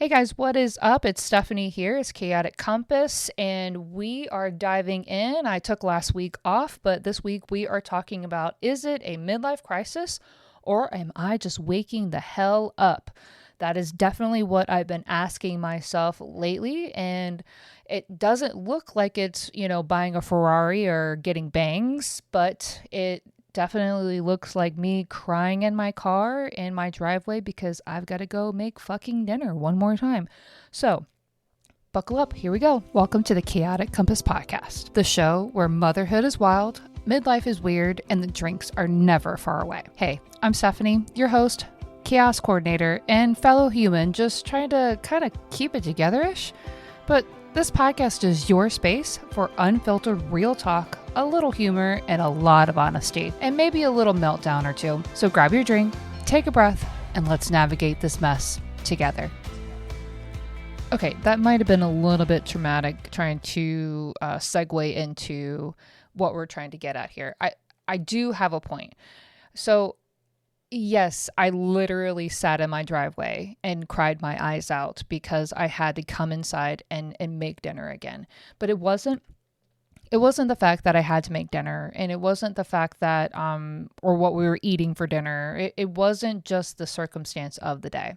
Hey guys, what is up? It's Stephanie here. It's Chaotic Compass, and we are diving in. I took last week off, but this week we are talking about, is it a midlife crisis or am I just waking the hell up? That is definitely what I've been asking myself lately, and it doesn't look like it's, buying a Ferrari or getting bangs, but it definitely looks like me crying in my car in my driveway because I've got to go make fucking dinner one more time. So, buckle up. Here we go. Welcome to the Chaotic Compass Podcast, the show where motherhood is wild, midlife is weird, and the drinks are never far away. Hey, I'm Stephanie, your host, chaos coordinator, and fellow human, just trying to kind of keep it together-ish. But this podcast is your space for unfiltered real talk, a little humor, and a lot of honesty, and maybe a little meltdown or two. So grab your drink, take a breath, and let's navigate this mess together. Okay, that might have been a little bit traumatic trying to segue into what we're trying to get at here. I do have a point. So yes, I literally sat in my driveway and cried my eyes out because I had to come inside and make dinner again. But it wasn't the fact that I had to make dinner, and it wasn't the fact that or what we were eating for dinner. It wasn't just the circumstance of the day.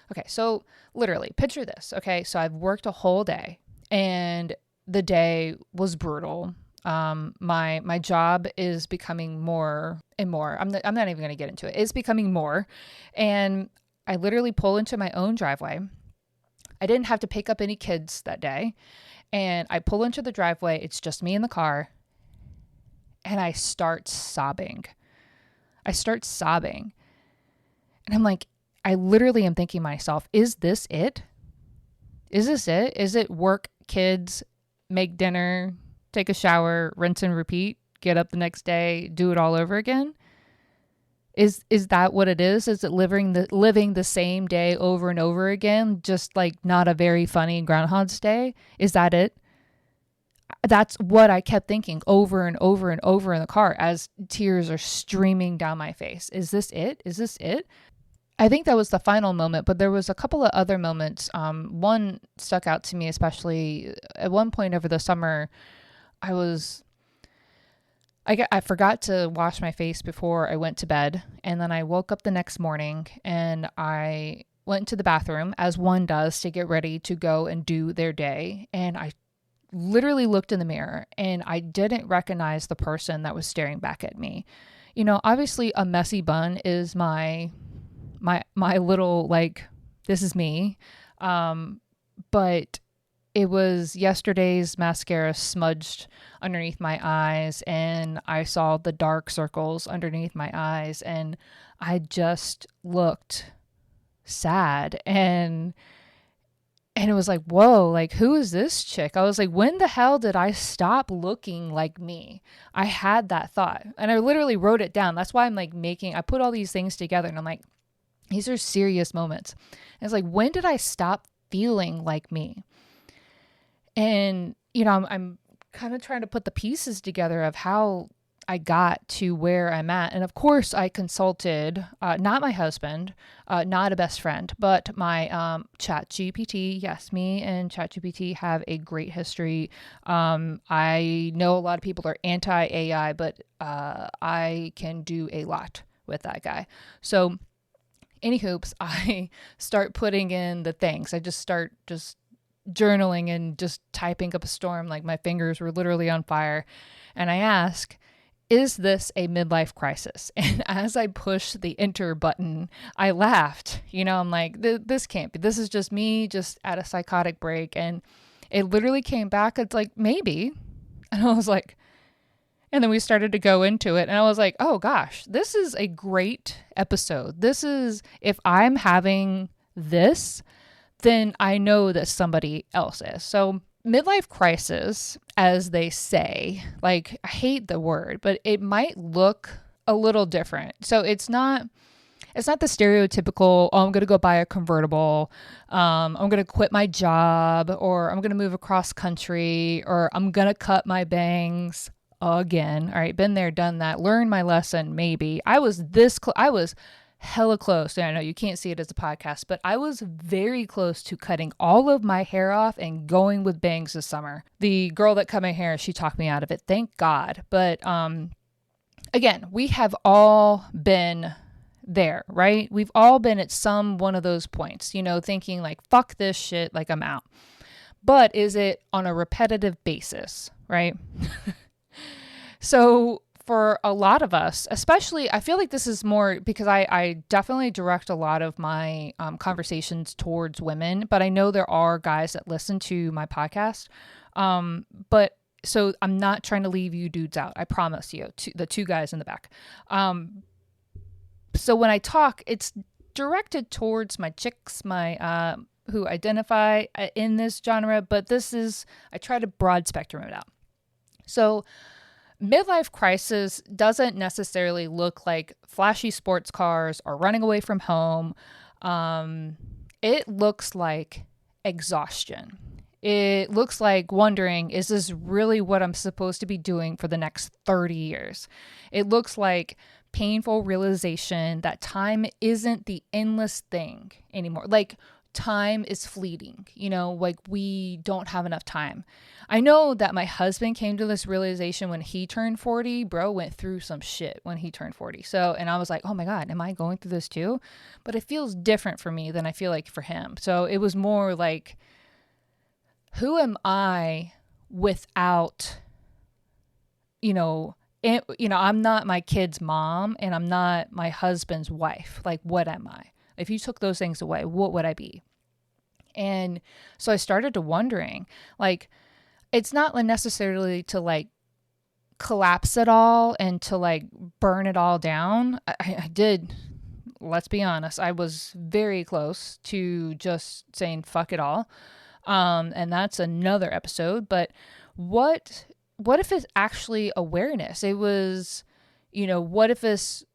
Okay, so literally picture this. Okay, so I've worked a whole day and the day was brutal. My job is becoming more and more. I'm not even going to get into it. It's becoming more. And I literally pull into my own driveway. I didn't have to pick up any kids that day. And I pull into the driveway. It's just me in the car. And I start sobbing. And I'm like, I literally am thinking to myself, is this it? Is it work, kids, make dinner, take a shower, rinse and repeat, get up the next day, do it all over again? Is that what it is? Is it living the same day over and over again, just like not a very funny Groundhog's Day? Is that it? That's what I kept thinking over and over and over in the car as tears are streaming down my face. Is this it? Is this it? I think that was the final moment, but there was a couple of other moments. One stuck out to me, especially at one point over the summer. I forgot to wash my face before I went to bed, and then I woke up the next morning and I went to the bathroom, as one does, to get ready to go and do their day, and I literally looked in the mirror and I didn't recognize the person that was staring back at me. Obviously a messy bun is my little, like, this is me, but it was yesterday's mascara smudged underneath my eyes, and I saw the dark circles underneath my eyes, and I just looked sad, and it was like, whoa, like, who is this chick? I was like, when the hell did I stop looking like me? I had that thought, and I literally wrote it down. That's why I put all these things together, and I'm like, these are serious moments. And it's like, when did I stop feeling like me? And, I'm kind of trying to put the pieces together of how I got to where I'm at. And of course, I consulted, not my husband, not a best friend, but my ChatGPT. Yes, me and ChatGPT have a great history. I know a lot of people are anti-AI, but I can do a lot with that guy. So, any hoops, I start putting in the things. I just start journaling and just typing up a storm. Like, my fingers were literally on fire. And I ask, is this a midlife crisis? And as I push the enter button, I laughed. I'm like, this can't be. This is just me just at a psychotic break. And it literally came back. It's like, maybe. And I was like, and then we started to go into it, and I was like, oh gosh, this is a great episode. This is, if I'm having this, then I know that somebody else is. So midlife crisis, as they say, like, I hate the word, but it might look a little different. So it's not the stereotypical, oh, I'm going to go buy a convertible, I'm going to quit my job, or I'm going to move across country, or I'm going to cut my bangs again. All right, been there, done that, learned my lesson, maybe. I was hella close. I know you can't see it as a podcast, but I was very close to cutting all of my hair off and going with bangs this summer. The girl that cut my hair, she talked me out of it. Thank God. But again, we have all been there, right? We've all been at some one of those points, thinking like, fuck this shit, like I'm out. But is it on a repetitive basis, right? So for a lot of us, especially, I feel like this is more because I definitely direct a lot of my conversations towards women, but I know there are guys that listen to my podcast. But so I'm not trying to leave you dudes out. I promise you, the two guys in the back. So when I talk, it's directed towards my chicks, my who identify in this genre, but I try to broad spectrum it out. So midlife crisis doesn't necessarily look like flashy sports cars or running away from home. It looks like exhaustion. It looks like wondering, is this really what I'm supposed to be doing for the next 30 years? It looks like painful realization that time isn't the endless thing anymore. Like time is fleeting, like we don't have enough time. I know that my husband came to this realization when he turned 40. Bro went through some shit when he turned 40. And I was like, oh my God, am I going through this too? But it feels different for me than I feel like for him. So it was more like, who am I without, I'm not my kid's mom and I'm not my husband's wife. Like, what am I? If you took those things away, what would I be? And so I started to wondering, like, it's not necessarily to like collapse it all and to like burn it all down. I did, let's be honest, I was very close to just saying fuck it all. And that's another episode. But what if it's actually awareness? It was, what if this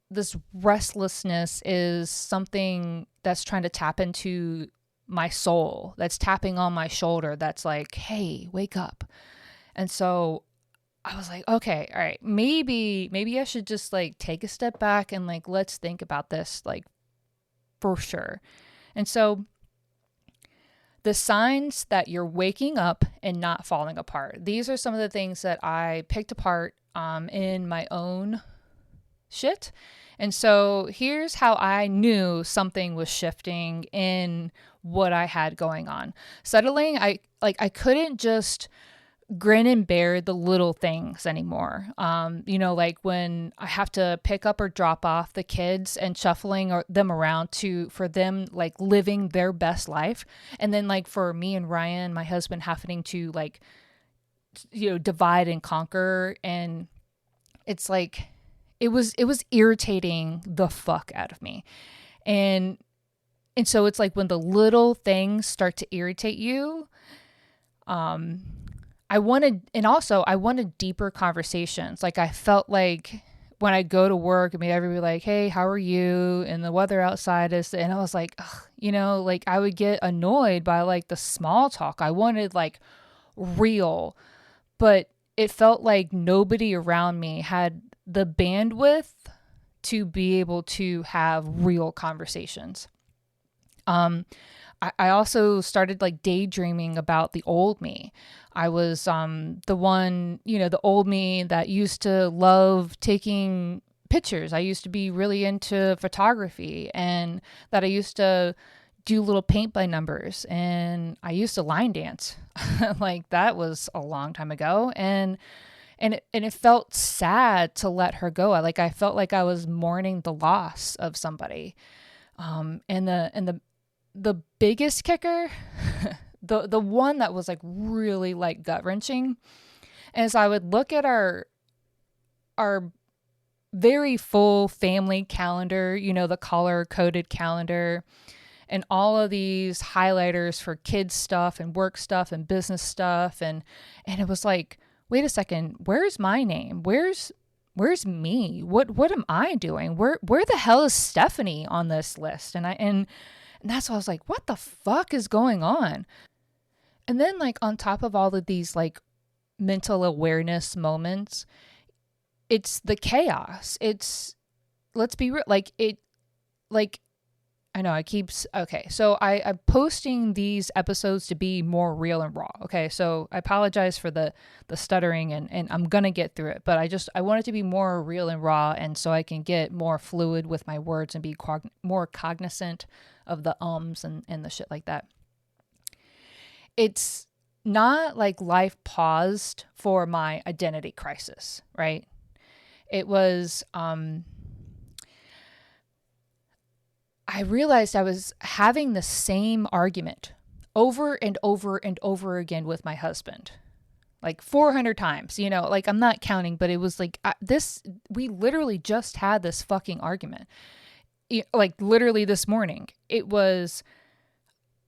restlessness is something that's trying to tap into my soul, that's tapping on my shoulder, that's like, hey, wake up. And so I was like, okay, all right, maybe I should just like take a step back and like, let's think about this, like, for sure. And so the signs that you're waking up and not falling apart. These are some of the things that I picked apart in my own shit. And so here's how I knew something was shifting in what I had going on. Settling, I couldn't just grin and bear the little things anymore. Like when I have to pick up or drop off the kids and shuffling them around for them like living their best life. And then like for me and Ryan, my husband, having to like, divide and conquer. And it's like, it was irritating the fuck out of me. And so it's like when the little things start to irritate you, I wanted deeper conversations. Like I felt like when I go to work, I mean, everybody like, hey, how are you? And the weather outside is, and I was like, ugh, like I would get annoyed by like the small talk. I wanted like real, but it felt like nobody around me had the bandwidth to be able to have real conversations. I also started like daydreaming about the old me. I was the one, the old me that used to love taking pictures. I used to be really into photography and that I used to do little paint by numbers and I used to line dance. Like that was a long time ago. And it felt sad to let her go. I felt like I was mourning the loss of somebody. And the biggest kicker, the one that was like really like gut wrenching, is I would look at our very full family calendar, the color coded calendar, and all of these highlighters for kids stuff and work stuff and business stuff, and it was like, wait a second, where's my name? Where's me? What am I doing? Where the hell is Stephanie on this list? And that's why I was like, what the fuck is going on? And then like on top of all of these like mental awareness moments, it's the chaos. Let's be real, like like, I know okay. So I'm posting these episodes to be more real and raw. Okay. So I apologize for the stuttering and I'm going to get through it, but I want it to be more real and raw. And so I can get more fluid with my words and be more cognizant of the ums and the shit like that. It's not like life paused for my identity crisis, right? It was, I realized I was having the same argument over and over and over again with my husband, like 400 times, like I'm not counting, but it was like we literally just had this fucking argument. Like literally this morning, it was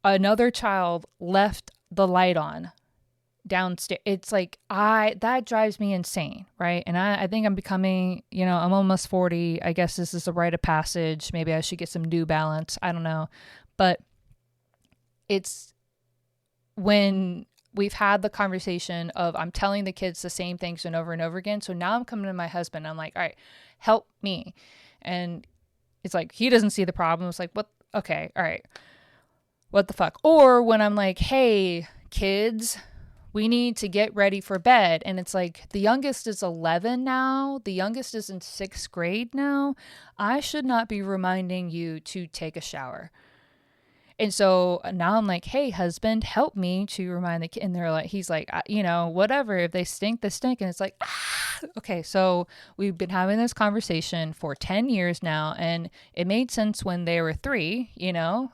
another child left the light on downstairs. It's like, that drives me insane, right? And I think I'm becoming, I'm almost 40. I guess this is a rite of passage. Maybe I should get some New Balance. I don't know. But it's when we've had the conversation of I'm telling the kids the same things and over again. So now I'm coming to my husband. I'm like, all right, help me. And it's like, he doesn't see the problem. It's like, what? Okay. All right. What the fuck? Or when I'm like, hey, kids, we need to get ready for bed. And it's like, the youngest is 11 now. The youngest is in 6th grade now. I should not be reminding you to take a shower. And so now I'm like, hey, husband, help me to remind the kid. And he's like, whatever. If they stink, they stink. And it's like, okay. So we've been having this conversation for 10 years now. And it made sense when they were 3,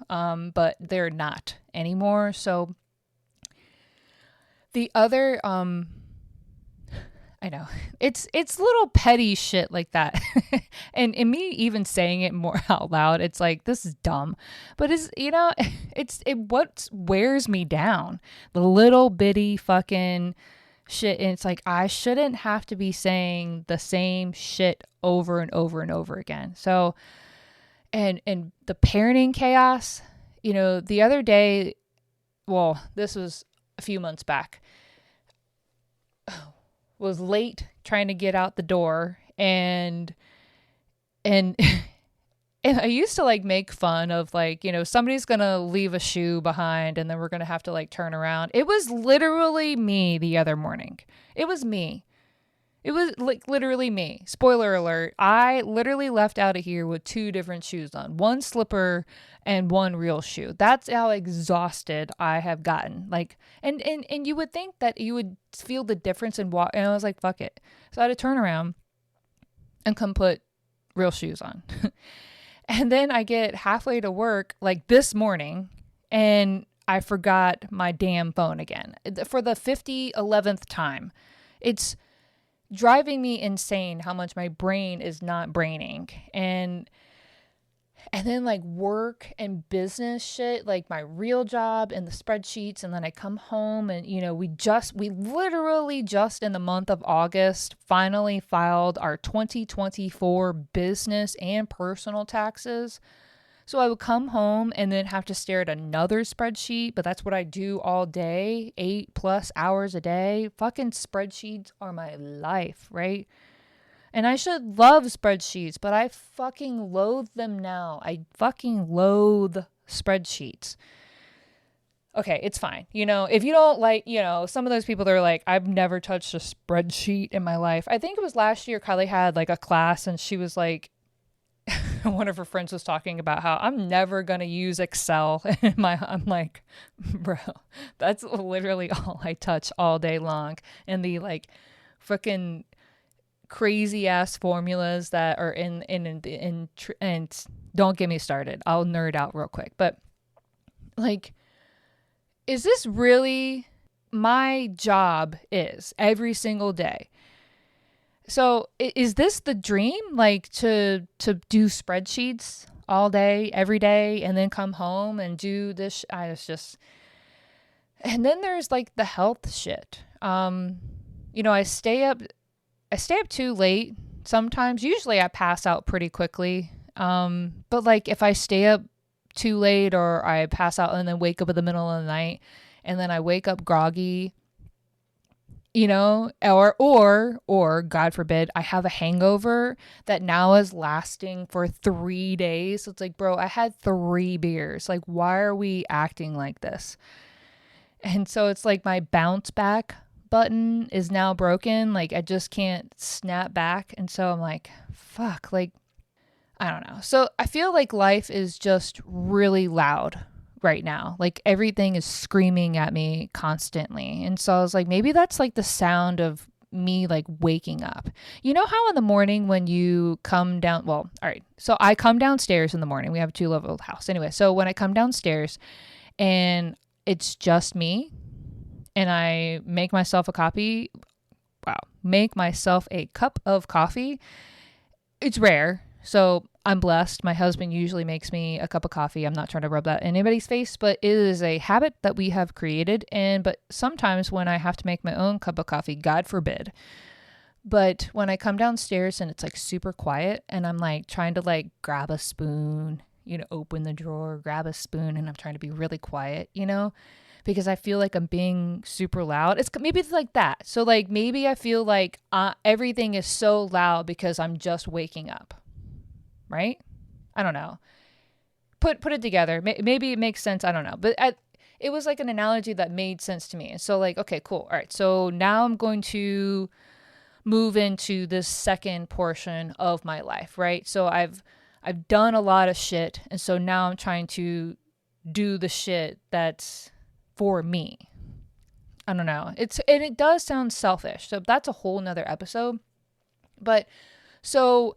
but they're not anymore. So the other, I know it's little petty shit like that. and me even saying it more out loud, it's like, this is dumb, but what wears me down, the little bitty fucking shit. And it's like, I shouldn't have to be saying the same shit over and over and over again. So, and the parenting chaos, the other day, well, this was a few months back, was late trying to get out the door and and I used to like make fun of like, somebody's going to leave a shoe behind and then we're going to have to like turn around. It was literally me the other morning. It was me. It was like literally me. Spoiler alert. I literally left out of here with 2 different shoes on, 1 slipper and 1 real shoe. That's how exhausted I have gotten. Like, and you would think that you would feel the difference in what, and I was like, fuck it. So I had to turn around and come put real shoes on. And then I get halfway to work like this morning and I forgot my damn phone again for the 11th time. It's driving me insane how much my brain is not braining. And then like work and business shit, like my real job and the spreadsheets. And then I come home and, we literally just in the month of August finally filed our 2024 business and personal taxes. So I would come home and then have to stare at another spreadsheet, but that's what I do all day, 8+ hours a day. Fucking spreadsheets are my life, right? And I should love spreadsheets, but I fucking loathe them now. I fucking loathe spreadsheets. Okay, it's fine. If you don't like, some of those people that are like, I've never touched a spreadsheet in my life. I think it was last year Kylie had like a class and she was like, one of her friends was talking about how I'm never going to use Excel. I'm like, bro, that's literally all I touch all day long. And the like freaking crazy ass formulas that are in and don't get me started. I'll nerd out real quick. But like, is this really my job is every single day? So is this the dream, like to do spreadsheets all day, every day, and then come home and do this? And then there's like the health shit. I stay up too late sometimes. Usually I pass out pretty quickly. But like if I stay up too late or I pass out and then wake up in the middle of the night and then I wake up groggy, or God forbid, I have a hangover that now is lasting for 3 days. So it's like, bro, I had 3 beers. Like, why are we acting like this? And so it's like my bounce back button is now broken. Like, I just can't snap back. And so I'm like, fuck, like, I don't know. So I feel like life is just really loud right now. Like everything is screaming at me constantly. And so I was like, maybe that's like the sound of me like waking up. You know how in the morning when you come down, well, all right. So I come downstairs in the morning. We have a 2-level house. Anyway, so when I come downstairs and it's just me and I make myself make myself a cup of coffee. It's rare. So I'm blessed. My husband usually makes me a cup of coffee. I'm not trying to rub that in anybody's face, but it is a habit that we have created. But sometimes when I have to make my own cup of coffee, God forbid. But when I come downstairs and it's like super quiet and I'm like trying to like grab a spoon, open the drawer, grab a spoon, and I'm trying to be really quiet, because I feel like I'm being super loud. Maybe it's like that. So like maybe I feel like everything is so loud because I'm just waking up. Right? I don't know. Put it together. Maybe it makes sense. I don't know. But it was like an analogy that made sense to me. And so like, okay, cool. All right. So now I'm going to move into this second portion of my life, right? So I've done a lot of shit. And so now I'm trying to do the shit that's for me. I don't know. It does sound selfish. So that's a whole nother episode. But so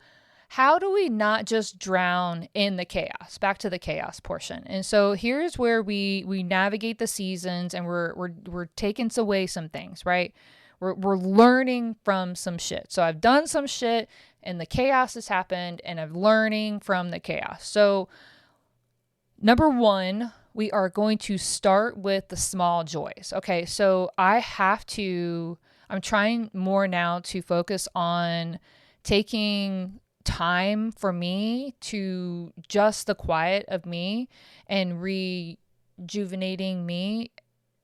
how do we not just drown in the chaos? Back to the chaos portion. And so here's where we navigate the seasons and we're taking away some things, right? We're learning from some shit. So I've done some shit and the chaos has happened and I'm learning from the chaos. So number one, we are going to start with the small joys. Okay, so I'm trying more now to focus on taking time for me to just the quiet of me and rejuvenating me.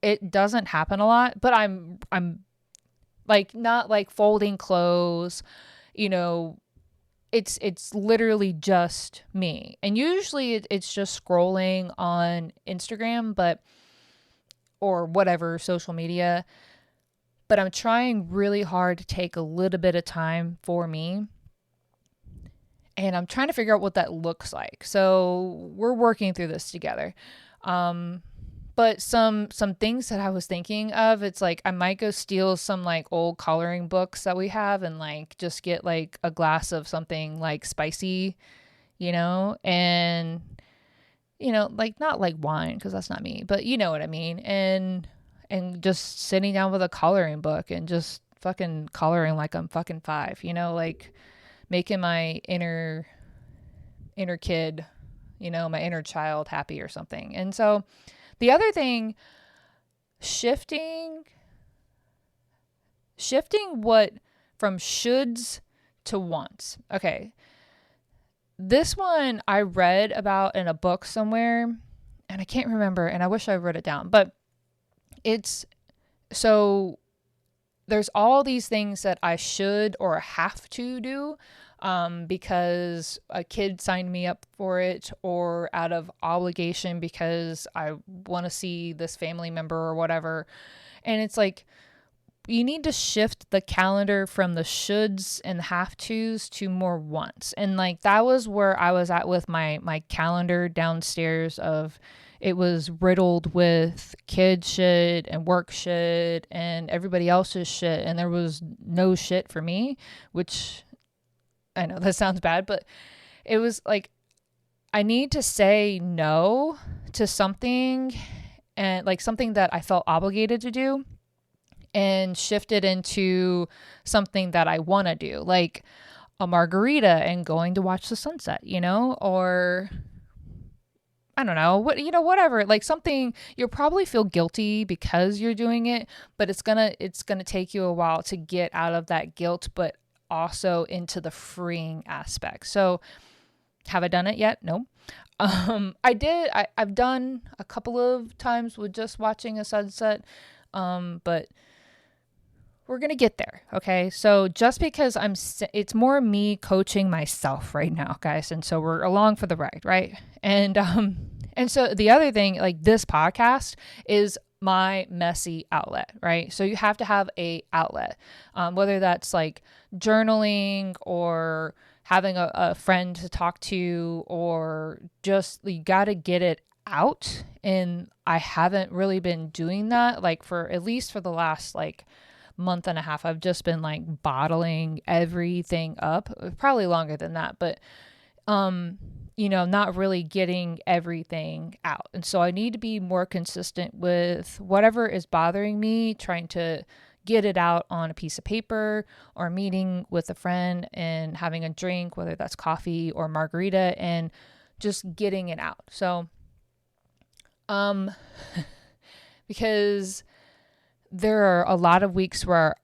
It doesn't happen a lot, but I'm like not like folding clothes, it's literally just me. And usually it's just scrolling on Instagram, or whatever social media, but I'm trying really hard to take a little bit of time for me. And I'm trying to figure out what that looks like. So we're working through this together. But some things that I was thinking of, it's like I might go steal some like old coloring books that we have and like just get like a glass of something like spicy, and like not like wine because that's not me, but you know what I mean. And just sitting down with a coloring book and just fucking coloring like I'm fucking 5, like making my inner kid, my inner child happy or something. And so the other thing, shifting what from shoulds to wants. Okay. This one I read about in a book somewhere and I can't remember and I wish I wrote it down, but so there's all these things that I should or have to do because a kid signed me up for it or out of obligation because I want to see this family member or whatever. And it's like, you need to shift the calendar from the shoulds and have tos to more wants. And like, that was where I was at with my calendar downstairs it was riddled with kid shit and work shit and everybody else's shit. And there was no shit for me, which I know that sounds bad, but it was like, I need to say no to something and like something that I felt obligated to do and shift it into something that I want to do, like a margarita and going to watch the sunset, or I don't know, whatever, like something you'll probably feel guilty because you're doing it, but it's gonna take you a while to get out of that guilt, but also into the freeing aspect. So have I done it yet? No. I've done a couple of times with just watching a sunset. But we're going to get there. Okay. So just because it's more me coaching myself right now, guys. And so we're along for the ride. Right. And so the other thing, like this podcast is my messy outlet, right? So you have to have a outlet, whether that's like journaling or having a friend to talk to, or just you got to get it out. And I haven't really been doing that, like for at least for the last like month and a half. I've just been like bottling everything up, probably longer than that, but not really getting everything out. And so I need to be more consistent with whatever is bothering me, trying to get it out on a piece of paper, or meeting with a friend and having a drink, whether that's coffee or margarita, and just getting it out. So, because there are a lot of weeks where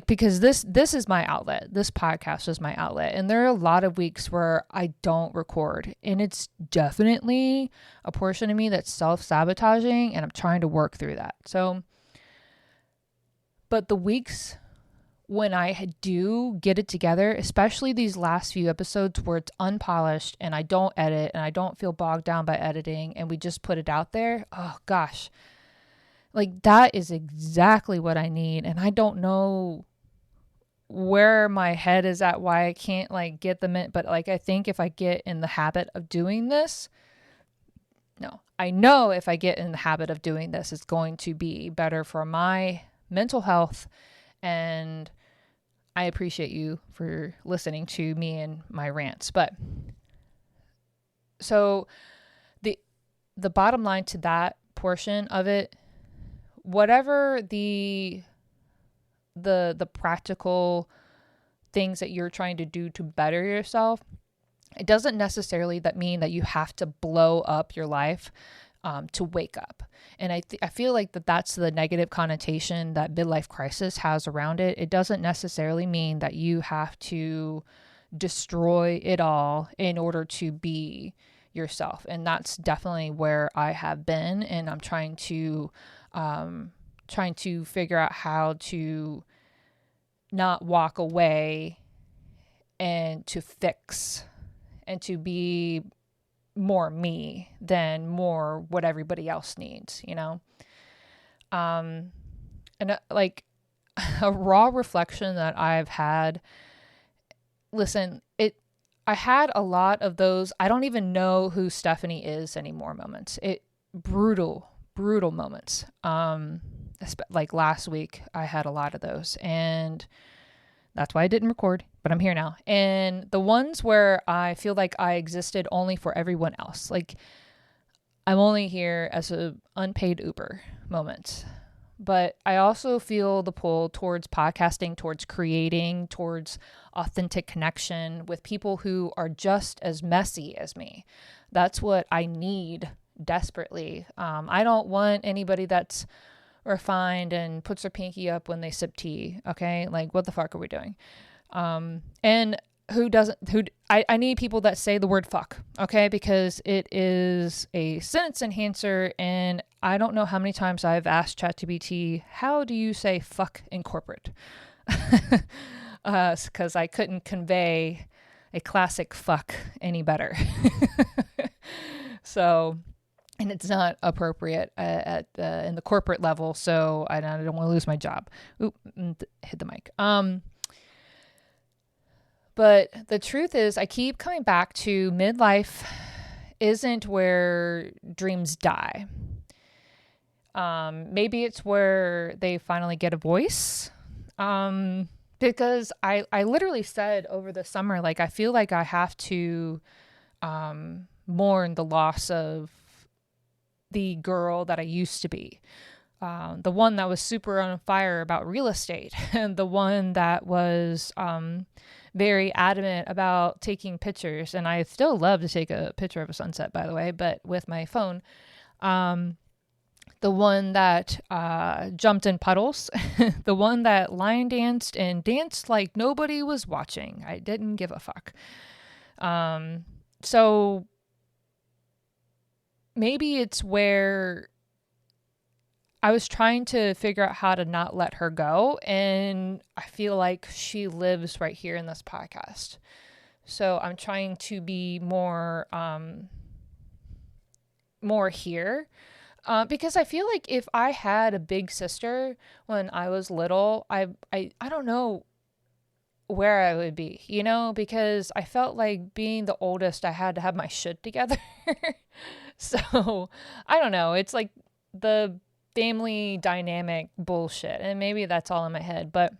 because this is my outlet. This podcast is my outlet. And there are a lot of weeks where I don't record. And it's definitely a portion of me that's self-sabotaging, and I'm trying to work through that. So, but the weeks when I do get it together, especially these last few episodes where it's unpolished and I don't edit and I don't feel bogged down by editing and we just put it out there, oh gosh. Like that is exactly what I need. And I don't know where my head is at, why I can't like get them in. But like, I think if I get in the habit of doing this, I know if I get in the habit of doing this, it's going to be better for my mental health. And I appreciate you for listening to me and my rants. But so the bottom line to that portion of it, whatever the practical things that you're trying to do to better yourself, it doesn't necessarily mean that you have to blow up your life to wake up. And I feel like that's the negative connotation that midlife crisis has around it. It doesn't necessarily mean that you have to destroy it all in order to be yourself. And that's definitely where I have been. And I'm trying to figure out how to not walk away and to fix and to be more me than more what everybody else needs, and like a raw reflection that I've had, I had a lot of those I don't even know who Stephanie is anymore moments. Brutal moments. Like last week I had a lot of those, and that's why I didn't record, but I'm here now. And the ones where I feel like I existed only for everyone else, like I'm only here as a unpaid Uber moment. But I also feel the pull towards podcasting, towards creating, towards authentic connection with people who are just as messy as me. That's what I need desperately. I don't want anybody that's refined and puts their pinky up when they sip tea. Okay. Like what the fuck are we doing? And I need people that say the word fuck. Okay. Because it is a sentence enhancer. And I don't know how many times I've asked ChatGPT, how do you say fuck in corporate? Cause I couldn't convey a classic fuck any better. So, and it's not appropriate in the corporate level, so I don't want to lose my job. Oop, hit the mic. But the truth is, I keep coming back to midlife isn't where dreams die. Maybe it's where they finally get a voice. Because I literally said over the summer, like I feel like I have to mourn the loss of the girl that I used to be, the one that was super on fire about real estate, and the one that was very adamant about taking pictures. And I still love to take a picture of a sunset, by the way, but with my phone. The one that jumped in puddles, the one that line danced and danced like nobody was watching. I didn't give a fuck. So maybe it's where I was trying to figure out how to not let her go. And I feel like she lives right here in this podcast. So I'm trying to be more here. Because I feel like if I had a big sister when I was little, I don't know where I would be, because I felt like being the oldest, I had to have my shit together. So I don't know. It's like the family dynamic bullshit. And maybe that's all in my head, but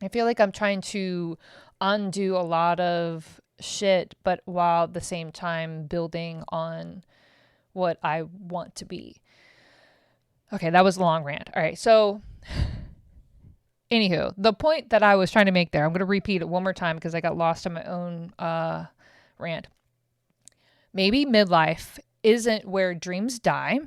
I feel like I'm trying to undo a lot of shit, but while at the same time building on what I want to be. Okay, that was a long rant. All right, so anywho, the point that I was trying to make there, I'm going to repeat it one more time because I got lost in my own rant. Maybe midlife isn't where dreams die.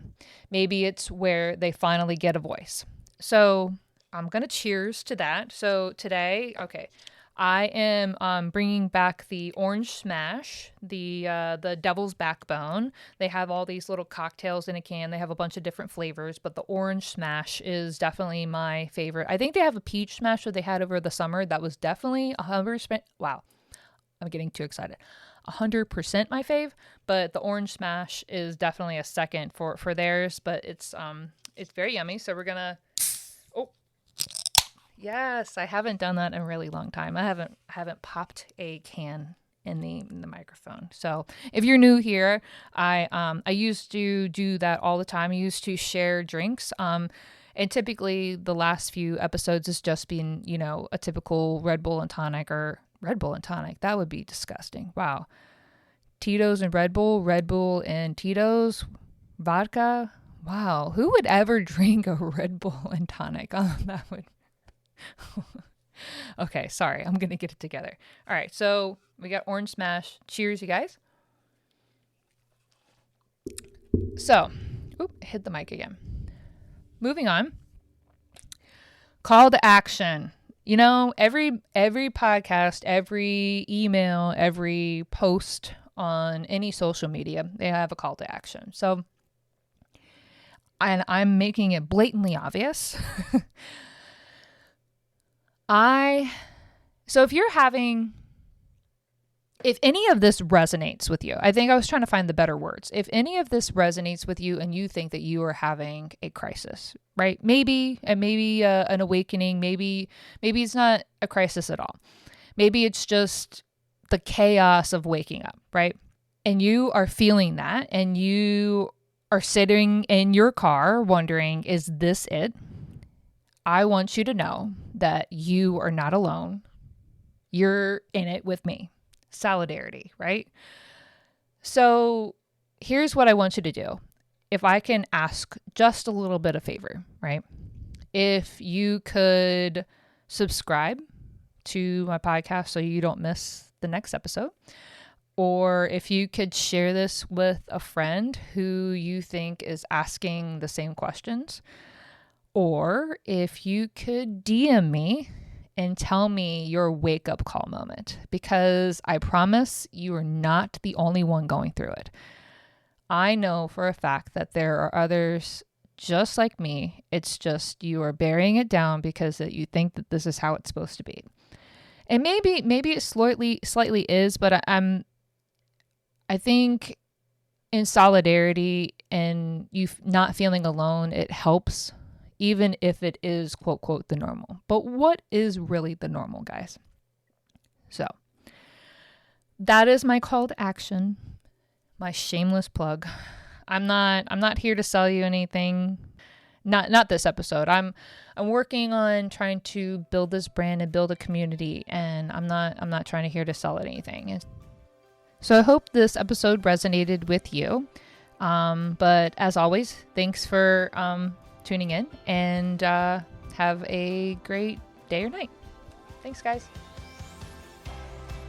Maybe it's where they finally get a voice. So I'm going to cheers to that. So today, okay, I am bringing back the Orange Smash, the Devil's Backbone. They have all these little cocktails in a can. They have a bunch of different flavors, but the Orange Smash is definitely my favorite. I think they have a Peach Smash that they had over the summer. That was definitely 100%. Wow, I'm getting too excited. 100% my fave, but the Orange Smash is definitely a second for theirs. But it's very yummy. So we're gonna. Yes, I haven't done that in a really long time. I haven't popped a can in the microphone. So if you're new here, I used to do that all the time. I used to share drinks. And typically the last few episodes has just been, a typical Red Bull and tonic or Red Bull and tonic. That would be disgusting. Wow. Tito's and Red Bull and Tito's, vodka. Wow. Who would ever drink a Red Bull and tonic? That would. Okay, sorry. I'm going to get it together. All right, so we got Orange Smash. Cheers, you guys. So, hit the mic again. Moving on. Call to action. Every podcast, every email, every post on any social media, they have a call to action. So, and I'm making it blatantly obvious. So if any of this resonates with you, I think I was trying to find the better words. If any of this resonates with you and you think that you are having a crisis, right? Maybe an awakening, maybe it's not a crisis at all. Maybe it's just the chaos of waking up, right? And you are feeling that and you are sitting in your car wondering, is this it? I want you to know that you are not alone. You're in it with me. Solidarity, right? So here's what I want you to do. If I can ask just a little bit of favor, right? If you could subscribe to my podcast so you don't miss the next episode, or if you could share this with a friend who you think is asking the same questions, or if you could DM me and tell me your wake-up call moment, because I promise you are not the only one going through it. I know for a fact that there are others just like me. It's just you are burying it down because you think that this is how it's supposed to be. And maybe it slightly is, but I think in solidarity and you not feeling alone, it helps. Even if it is, quote, quote, the normal. But what is really the normal, guys? So that is my call to action, my shameless plug. I'm not here to sell you anything. Not this episode. I'm working on trying to build this brand and build a community, and I'm not trying to here to sell anything. So I hope this episode resonated with you. But as always, thanks for tuning in, and have a great day or night. Thanks, guys.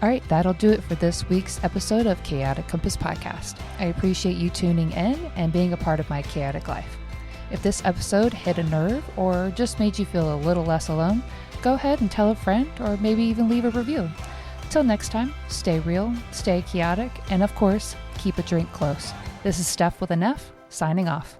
All right, that'll do it for this week's episode of Chaotic Compass Podcast. I appreciate you tuning in and being a part of my chaotic life. If this episode hit a nerve or just made you feel a little less alone, go ahead and tell a friend or maybe even leave a review. Till next time, stay real, stay chaotic, and of course, keep a drink close. This is Steph with an F, signing off.